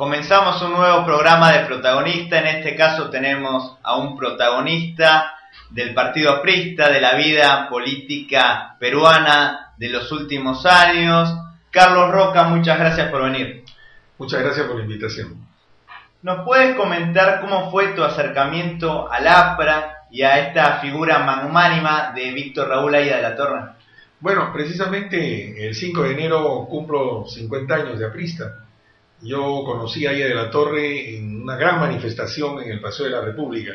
Comenzamos un nuevo programa de protagonista. En este caso tenemos a un protagonista del partido aprista, de la vida política peruana de los últimos años. Carlos Roca, muchas gracias por venir. Muchas gracias por la invitación. ¿Nos puedes comentar cómo fue tu acercamiento al APRA y a esta figura magnánima de Víctor Raúl Haya de la Torre? Bueno, precisamente el 5 de enero cumplo 50 años de aprista. Yo conocí a Haya de la Torre en una gran manifestación en el Paseo de la República,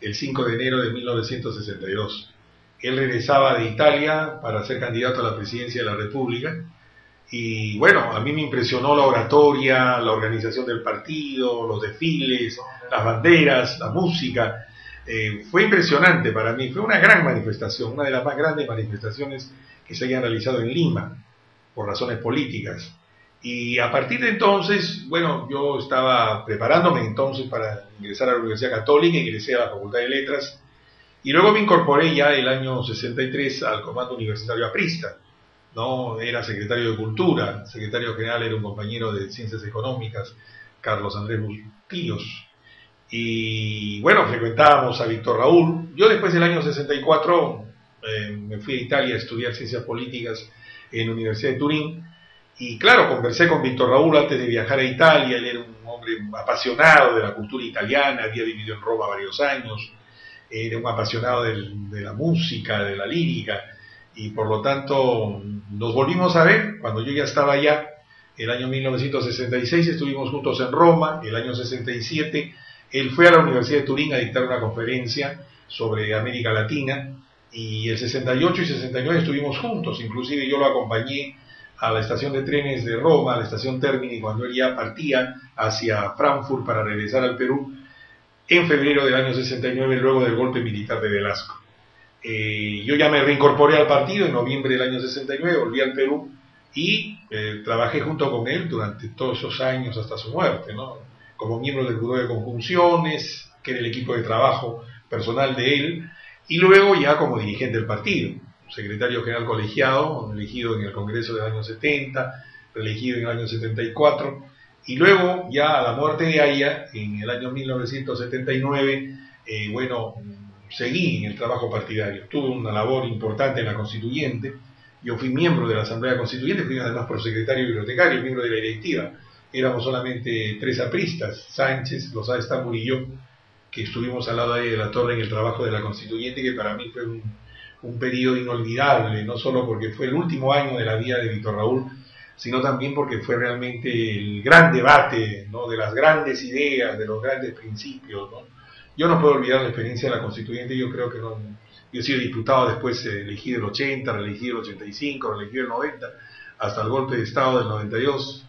el 5 de enero de 1962. Él regresaba de Italia para ser candidato a la presidencia de la República. Y bueno, a mí me impresionó la oratoria, la organización del partido, los desfiles, las banderas, la música. Fue impresionante para mí, fue una gran manifestación, una de las más grandes manifestaciones que se hayan realizado en Lima, por razones políticas. Y a partir de entonces, bueno, yo estaba preparándome entonces para ingresar a la Universidad Católica, ingresé a la Facultad de Letras, y luego me incorporé ya el año 63 al Comando Universitario Aprista. No, era secretario de Cultura, secretario general era un compañero de Ciencias Económicas, Carlos Andrés Bustillos. Y bueno, frecuentábamos a Víctor Raúl. Yo después del año 64 me fui a Italia a estudiar Ciencias Políticas en la Universidad de Turín. Y claro, conversé con Víctor Raúl antes de viajar a Italia. Él era un hombre apasionado de la cultura italiana, había vivido en Roma varios años, era un apasionado de la música, de la lírica. Y por lo tanto nos volvimos a ver cuando yo ya estaba allá. El año 1966 estuvimos juntos en Roma. El año 67 él fue a la Universidad de Turín a dictar una conferencia sobre América Latina, y el 68 y 69 estuvimos juntos. Inclusive yo lo acompañé a la estación de trenes de Roma, a la estación Termini, cuando él ya partía hacia Frankfurt para regresar al Perú en febrero del año 69, luego del golpe militar de Velasco. Yo ya me reincorporé al partido en noviembre del año 69, volví al Perú y trabajé junto con él durante todos esos años hasta su muerte, ¿no? Como miembro del Jurado de Conjunciones, que era el equipo de trabajo personal de él, y luego ya como dirigente del partido, secretario general colegiado, elegido en el Congreso del año 70, reelegido en el año 74, y luego ya a la muerte de Haya, en el año 1979, seguí en el trabajo partidario. Tuve una labor importante en la Constituyente. Yo fui miembro de la Asamblea Constituyente, fui además prosecretario bibliotecario, miembro de la directiva. Éramos solamente 3 apristas, Sánchez, Lozada Estambul y yo, que estuvimos al lado de la Torre en el trabajo de la Constituyente, que para mí fue un periodo inolvidable, no solo porque fue el último año de la vida de Víctor Raúl, sino también porque fue realmente el gran debate, ¿no?, de las grandes ideas, de los grandes principios, ¿no? Yo no puedo olvidar la experiencia de la Constituyente. Yo creo que no. Yo he sido diputado después, elegido el 80, reelegido el 85, reelegido el 90, hasta el golpe de Estado del 92,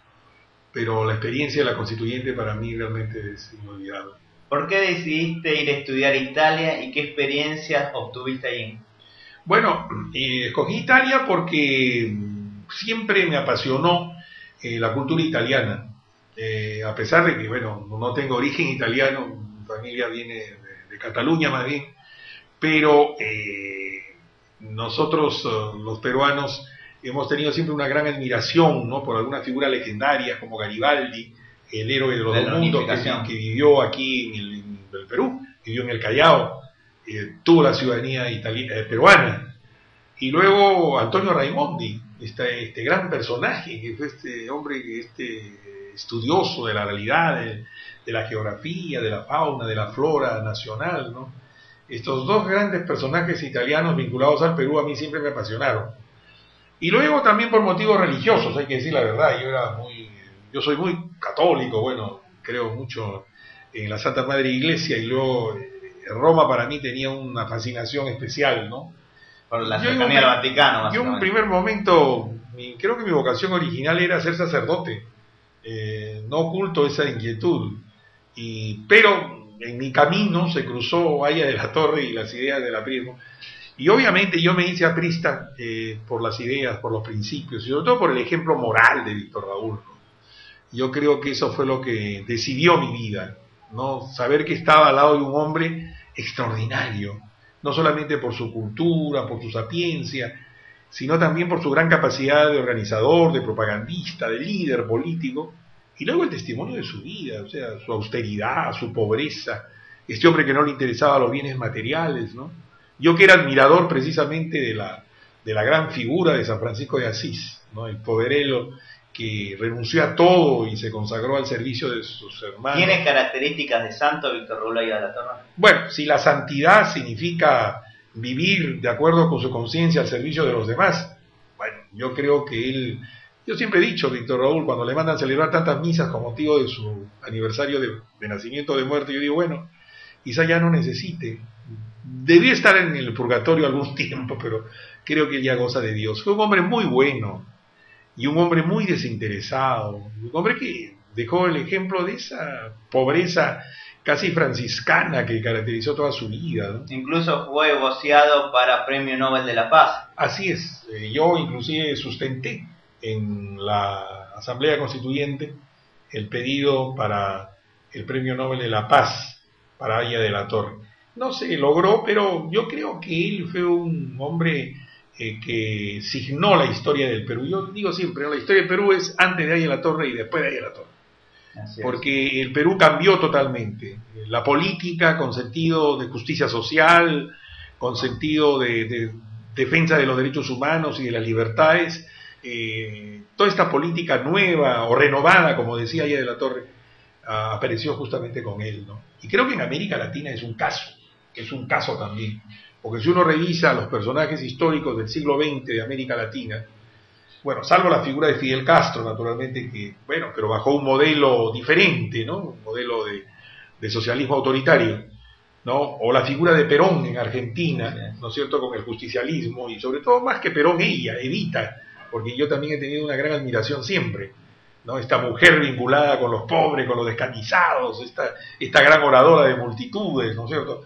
pero la experiencia de la Constituyente para mí realmente es inolvidable. ¿Por qué decidiste ir a estudiar a Italia y qué experiencias obtuviste allí? Bueno, escogí Italia porque siempre me apasionó la cultura italiana, a pesar de que, bueno, no tengo origen italiano, mi familia viene de Cataluña más bien, pero nosotros los peruanos hemos tenido siempre una gran admiración, ¿no?, por algunas figuras legendarias como Garibaldi, el héroe de los dos mundos, que vivió aquí en el Perú, vivió en el Callao, tuvo la ciudadanía peruana. Y luego Antonio Raimondi, este gran personaje, que fue este hombre, estudioso de la realidad, de la geografía, de la fauna, de la flora nacional, ¿no? Estos dos grandes personajes italianos vinculados al Perú a mí siempre me apasionaron. Y luego también por motivos religiosos, hay que decir la verdad. Yo soy muy católico, bueno, creo mucho en la Santa Madre Iglesia, y luego Roma para mí tenía una fascinación especial, ¿no? Por la cercanía al Vaticano. Yo en un primer momento, creo que mi vocación original era ser sacerdote, no oculto esa inquietud, pero en mi camino se cruzó Haya de la Torre y las ideas del aprismo, y obviamente yo me hice aprista por las ideas, por los principios, y sobre todo por el ejemplo moral de Víctor Raúl, ¿no? Yo creo que eso fue lo que decidió mi vida, ¿no? Saber que estaba al lado de un hombre extraordinario, no solamente por su cultura, por su sapiencia, sino también por su gran capacidad de organizador, de propagandista, de líder político, Y luego el testimonio de su vida, o sea, su austeridad, su pobreza, este hombre que no le interesaba los bienes materiales, ¿no? Yo que era admirador precisamente de la gran figura de San Francisco de Asís, ¿no? El poverelo que renunció a todo y se consagró al servicio de sus hermanos. ¿Tiene características de santo Víctor Raúl Ayala de la Torre? Bueno, si la santidad significa vivir de acuerdo con su conciencia al servicio de los demás, bueno, yo creo que él, yo siempre he dicho, Víctor Raúl, cuando le mandan celebrar tantas misas con motivo de su aniversario de nacimiento o de muerte, yo digo, bueno, quizá ya no necesite, debía estar en el purgatorio algún tiempo, pero creo que él ya goza de Dios. Fue un hombre muy bueno y un hombre muy desinteresado, un hombre que dejó el ejemplo de esa pobreza casi franciscana que caracterizó toda su vida, ¿no? Incluso fue voceado para Premio Nobel de la Paz. Así es, yo inclusive sustenté en la Asamblea Constituyente el pedido para el Premio Nobel de la Paz para Aya de la Torre. No se logró, pero yo creo que él fue un hombre que signó la historia del Perú. Yo digo siempre, ¿no? La historia del Perú es antes de Aya de la Torre y después de Aya de la Torre. Porque el Perú cambió totalmente. La política con sentido de justicia social, con sentido de defensa de los derechos humanos y de las libertades, toda esta política nueva o renovada, como decía Aya de la Torre, apareció justamente con él, ¿no? Y creo que en América Latina es un caso también, porque si uno revisa los personajes históricos del siglo XX de América Latina, bueno, salvo la figura de Fidel Castro, naturalmente, que, bueno, pero bajo un modelo diferente, ¿no? Un modelo de socialismo autoritario, ¿no? O la figura de Perón en Argentina, ¿no es cierto?, con el justicialismo, y sobre todo, más que Perón, ella, Evita, porque yo también he tenido una gran admiración siempre, ¿no? Esta mujer vinculada con los pobres, con los descamisados, esta gran oradora de multitudes, ¿no es cierto?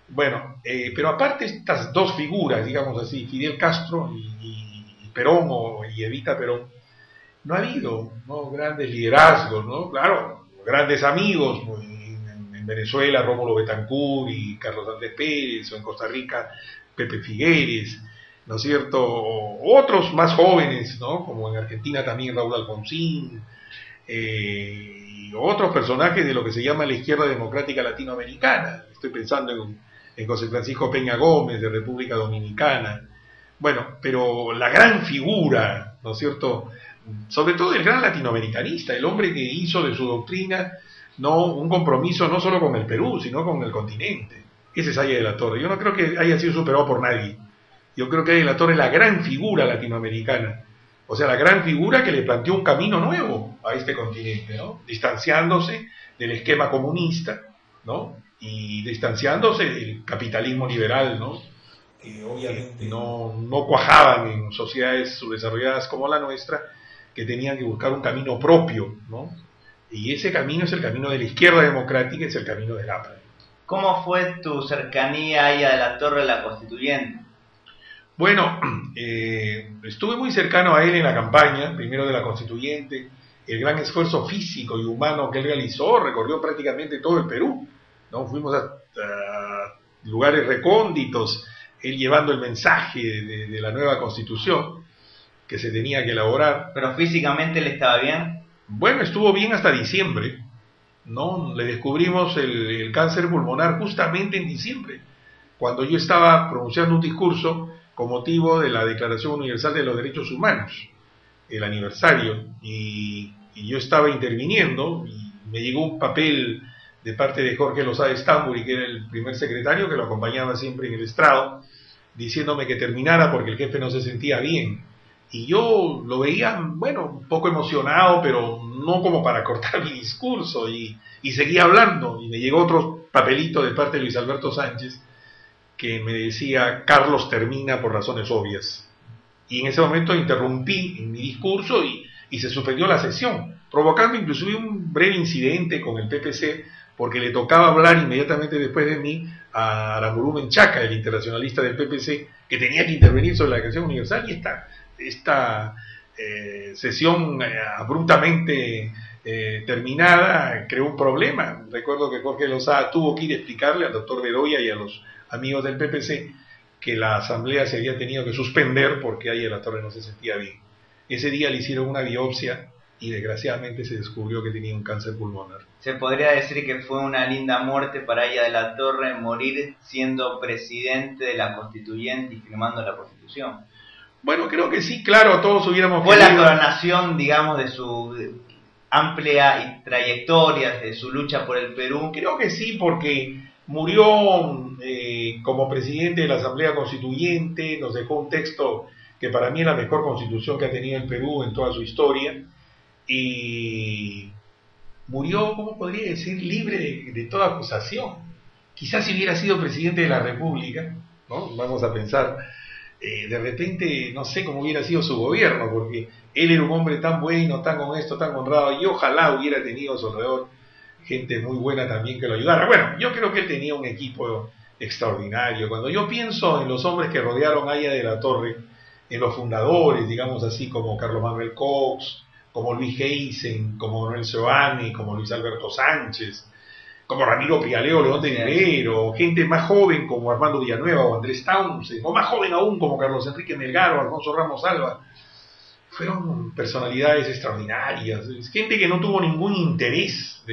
Bueno, pero aparte estas dos figuras, digamos así, Fidel Castro y Perón y Evita Perón, no ha habido, ¿no?, grandes liderazgos, ¿no? Claro, grandes amigos, ¿no? En Venezuela Rómulo Betancourt y Carlos Andrés Pérez, o en Costa Rica Pepe Figueres, ¿no es cierto? Otros más jóvenes, ¿no?, como en Argentina también Raúl Alfonsín, y otros personajes de lo que se llama la izquierda democrática latinoamericana. Estoy pensando en José Francisco Peña Gómez de República Dominicana. Bueno, pero la gran figura, ¿no es cierto?, sobre todo el gran latinoamericanista, el hombre que hizo de su doctrina no un compromiso no solo con el Perú, sino con el continente. Ese es Aya de la Torre. Yo no creo que haya sido superado por nadie. Yo creo que Aya de la Torre es la gran figura latinoamericana, o sea, la gran figura que le planteó un camino nuevo a este continente, ¿no? Distanciándose del esquema comunista, ¿no?, y distanciándose del capitalismo liberal, ¿no?, que obviamente no cuajaban en sociedades subdesarrolladas como la nuestra, que tenían que buscar un camino propio, ¿no? Y ese camino es el camino de la izquierda democrática, es el camino del APRA. ¿Cómo fue tu cercanía a Aya de la Torre, la constituyente? Bueno, estuve muy cercano a él en la campaña, primero de la constituyente, el gran esfuerzo físico y humano que él realizó, recorrió prácticamente todo el Perú, ¿no? Fuimos a lugares recónditos, él llevando el mensaje de la nueva constitución que se tenía que elaborar. ¿Pero físicamente él estaba bien? Bueno, estuvo bien hasta diciembre, ¿no? Le descubrimos el cáncer pulmonar justamente en diciembre, cuando yo estaba pronunciando un discurso con motivo de la Declaración Universal de los Derechos Humanos, el aniversario, y yo estaba interviniendo, y me llegó un papel de parte de Jorge Lozada Estamburi, que era el primer secretario que lo acompañaba siempre en el estrado, diciéndome que terminara porque el jefe no se sentía bien. Y yo lo veía, bueno, un poco emocionado, pero no como para cortar mi discurso, y seguía hablando, y me llegó otro papelito de parte de Luis Alberto Sánchez, que me decía: Carlos termina por razones obvias. Y en ese momento interrumpí en mi discurso y se suspendió la sesión, provocando inclusive un breve incidente con el PPC, porque le tocaba hablar inmediatamente después de mí a Aramburú Menchaca, el internacionalista del PPC, que tenía que intervenir sobre la Declaración Universal, y esta sesión abruptamente terminada creó un problema. Recuerdo que Jorge Lozada tuvo que ir a explicarle al doctor Bedoya y a los amigos del PPC que la asamblea se había tenido que suspender porque Aya de la Torre no se sentía bien. Ese día le hicieron una biopsia y desgraciadamente se descubrió que tenía un cáncer pulmonar. Se podría decir que fue una linda muerte para Haya de la Torre morir siendo presidente de la Constituyente y firmando la Constitución. Bueno, creo que sí, claro, todos hubiéramos Fue la coronación, digamos, de su amplia trayectoria, de su lucha por el Perú. Creo que sí, porque murió como presidente de la Asamblea Constituyente, nos dejó un texto que para mí es la mejor constitución que ha tenido el Perú en toda su historia, y murió, ¿cómo podría decir?, libre de toda acusación. Quizás si hubiera sido presidente de la República, ¿no? Vamos a pensar, de repente, no sé cómo hubiera sido su gobierno, porque él era un hombre tan bueno, tan honesto, tan honrado, y ojalá hubiera tenido a su alrededor gente muy buena también que lo ayudara. Bueno, yo creo que él tenía un equipo extraordinario. Cuando yo pienso en los hombres que rodearon a Haya de la Torre, en los fundadores, digamos así, como Carlos Manuel Cox, como Luis Geisen, como Manuel Seoane, como Luis Alberto Sánchez, como Ramiro Prialeo, León de Rivero, gente más joven como Armando Villanueva o Andrés Townsend, o más joven aún como Carlos Enrique Melgar o Alfonso Ramos Alba. Fueron personalidades extraordinarias, gente que no tuvo ningún interés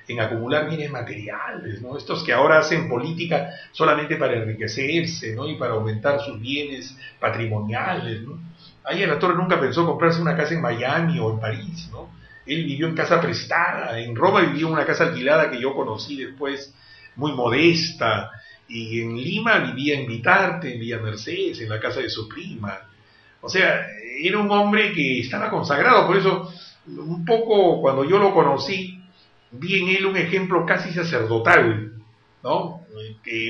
en acumular bienes materiales, ¿no? Estos que ahora hacen política solamente para enriquecerse, ¿no? Y para aumentar sus bienes patrimoniales, ¿no? Haya de la Torre nunca pensó comprarse una casa en Miami o en París, ¿no? Él vivió en casa prestada, en Roma vivió en una casa alquilada que yo conocí después, muy modesta, y en Lima vivía en Vitarte, en Villa Mercedes, en la casa de su prima. O sea, era un hombre que estaba consagrado, por eso un poco cuando yo lo conocí, vi en él un ejemplo casi sacerdotal, ¿no?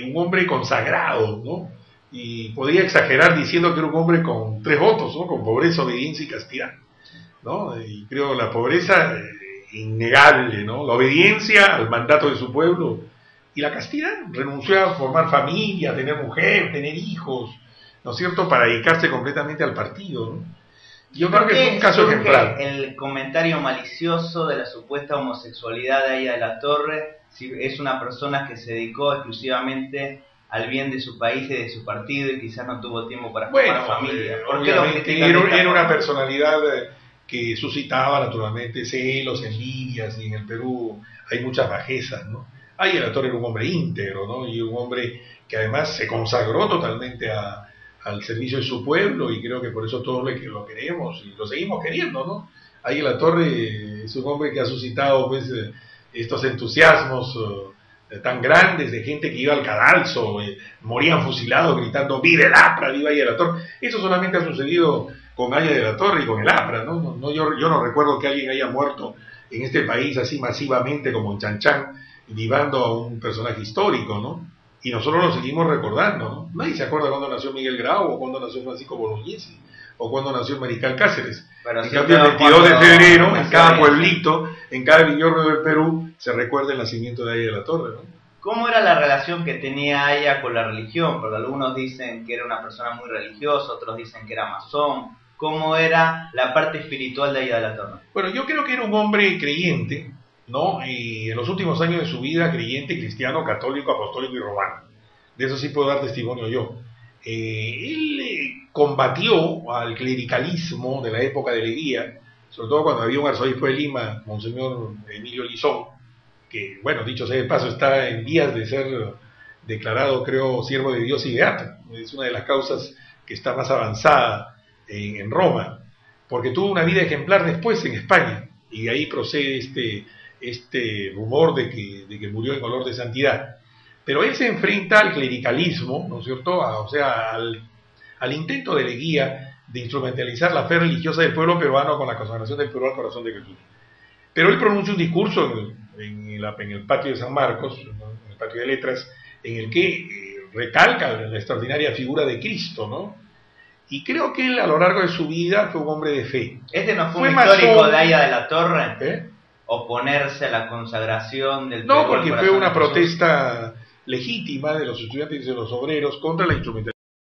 Un hombre consagrado, ¿no? Y podría exagerar diciendo que era un hombre con 3 votos, ¿no? Con pobreza, obediencia y castidad, ¿no? Y creo la pobreza innegable, ¿no? La obediencia al mandato de su pueblo y la castidad, renunció a formar familia, a tener mujer, tener hijos, ¿no es cierto?, para dedicarse completamente al partido, ¿no? Yo creo que es un caso ejemplar. El comentario malicioso de la supuesta homosexualidad de Haya de la Torre, si es una persona que se dedicó exclusivamente al bien de su país y de su partido y quizás no tuvo tiempo para formar familia. Obviamente era una personalidad que suscitaba naturalmente celos, envidias, y en el Perú hay muchas bajezas, ¿no? Haya de la Torre era un hombre íntegro, ¿no? Y un hombre que además se consagró totalmente al servicio de su pueblo, y creo que por eso todos lo queremos y lo seguimos queriendo, ¿no? Haya de la Torre es un hombre que ha suscitado pues estos entusiasmos tan grandes de gente que iba al cadalso, morían fusilados gritando ¡viva el APRA, viva Haya de la Torre! Eso solamente ha sucedido con Haya de la Torre y con el APRA, ¿no? Yo no recuerdo que alguien haya muerto en este país así masivamente como en Chanchán, vivando a un personaje histórico, ¿no? Y nosotros lo seguimos recordando, ¿no? Nadie se acuerda cuándo nació Miguel Grau, o cuándo nació Francisco Bolognesi, o cuándo nació Mariscal Cáceres. En cambio, el 22 de febrero, en cada pueblito, en cada villorrio del Perú, se recuerda el nacimiento de Haya de la Torre, ¿no? ¿Cómo era la relación que tenía Haya con la religión? Porque algunos dicen que era una persona muy religiosa, otros dicen que era masón. ¿Cómo era la parte espiritual de Haya de la Torre? Bueno, yo creo que era un hombre creyente, ¿no? Y en los últimos años de su vida, creyente, cristiano, católico, apostólico y romano. De eso sí puedo dar testimonio yo. Él combatió al clericalismo de la época de Leguía, sobre todo cuando había un arzobispo de Lima, Monseñor Emilio Lizón, que, bueno, dicho sea de paso, está en vías de ser declarado, creo, siervo de Dios y beato. Es una de las causas que está más avanzada en Roma, porque tuvo una vida ejemplar después en España, y de ahí procede este rumor de que murió en olor de santidad. Pero él se enfrenta al clericalismo, ¿no es cierto?, al intento de Leguía de instrumentalizar la fe religiosa del pueblo peruano con la consagración del Perú al corazón de Jesús. Pero él pronuncia un discurso en el patio de San Marcos, ¿no?, en el patio de letras, en el que recalca la extraordinaria figura de Cristo, ¿no? Y creo que él a lo largo de su vida fue un hombre de fe. ¿Este no fue un histórico de Haya de la Torre? Oponerse a la consagración del Perú. No, porque fue una protesta legítima de los estudiantes y de los obreros contra la instrumentalización